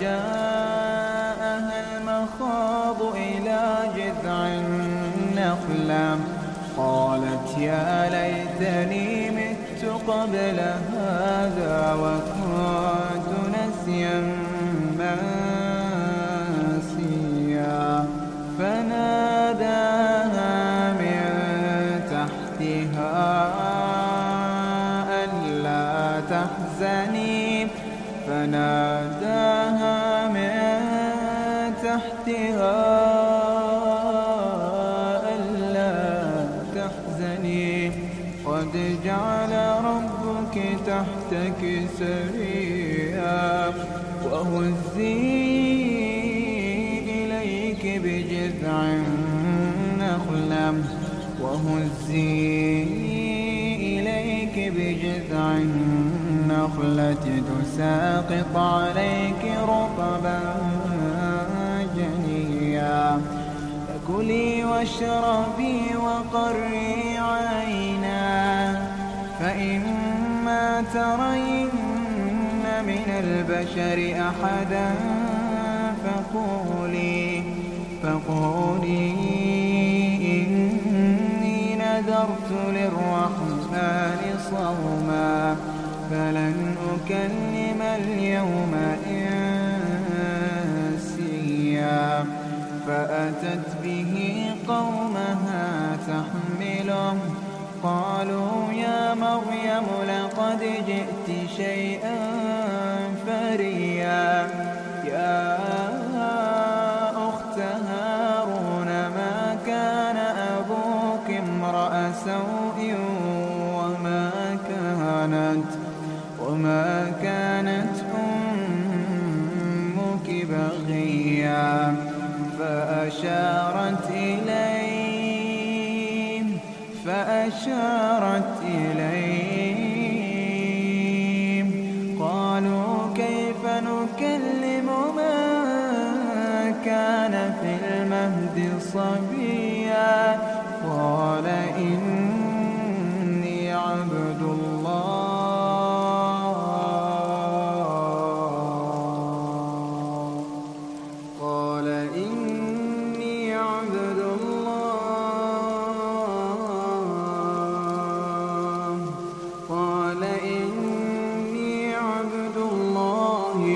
جاءها المخاض إلى جذع النخلة قالت يا ليتني مت قبل هذا وكنت نسيا منسيا فناداها من تحتها ألا تحزني فناداها من تحتها ألا تحزني قد جعل ربك تحتك سريا وهزي إليك بجذع النخلة تساقط عليك رطبا جنيا فكلي واشربي وقري عينا فإما ترين من البشر أحدا فقولي إني نذرت للرحمن صوما فلن أكلم اليوم إنسيا فأتت به قومها تحمله قالوا يا مريم لقد جئت شيئا فريا يا أخت هارون ما كان أبوك امرأ سوء وما كانت أمك بغيا فأشارت إليهم قالوا كيف نكلم من كان في المهد صبيا قال إني عبد الله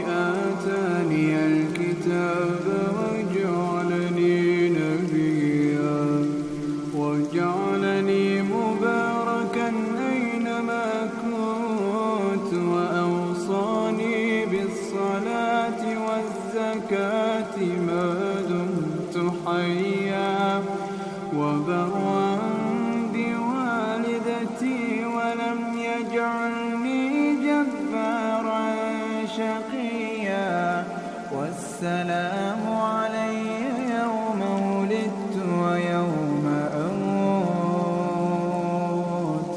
آتاني الكتاب وجعلني نبيا وجعلني مباركا أينما كنت وأوصاني بالصلاة والزكاة ما دمت حيا وبرا بوالدتي ولم يجعلني جبارا شقيا والسلام علي يوم ولدت ويوم أموت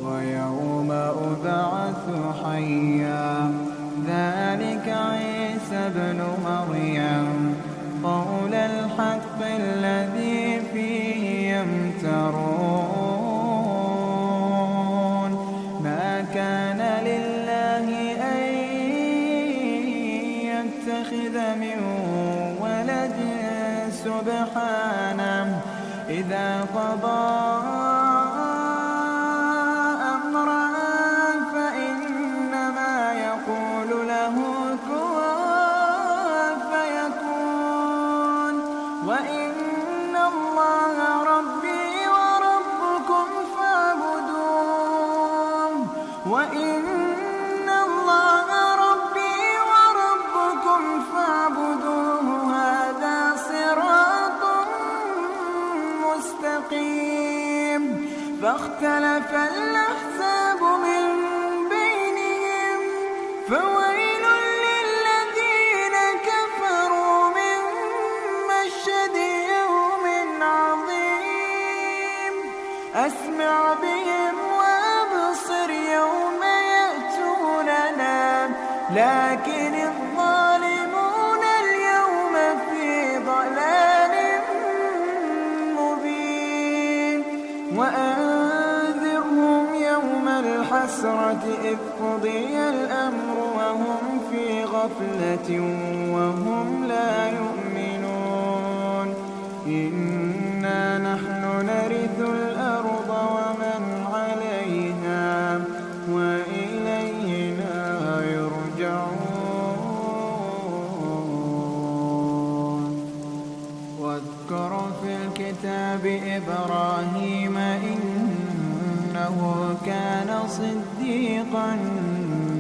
ويوم أبعث حيا ذلك عيسى ابن مريم قول الحق الذي فيه يمترون ما كان لله أن يتخذ من ولد سبحانه إذا قضى أمرا فإنما يقول له كن فيكون وإن الله ربي وربكم فاعبدوه وإن الله ربي وربكم فاعبدوه هذا صراط مستقيم فاختلف الأحزاب من بينهم فويل للذين كفروا من مشهد يوم عظيم أسمع بهم وأبصر يوم يأتوننا لكن الظالمون اليوم في ضلال مبين وأنذرهم يوم الحسرة إذ قضي الأمر وهم في غفلة وهم لا يؤمنون إنا نحن نرث الأرض ومن عليها وإلينا يرجعون واذكر في الكتاب إبراهيم إنه كان صديقا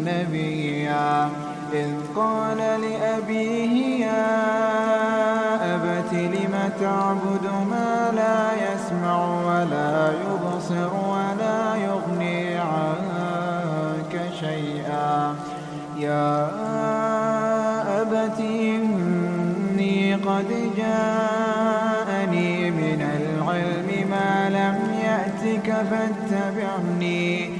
نبيا إذ قال لأبيه يا أبت لم تعبد ما لا يسمع ولا يبصر ولا يغني عنك شيئا يا أبت إني قد جاءني من العلم ما لم يأتك فاتبعني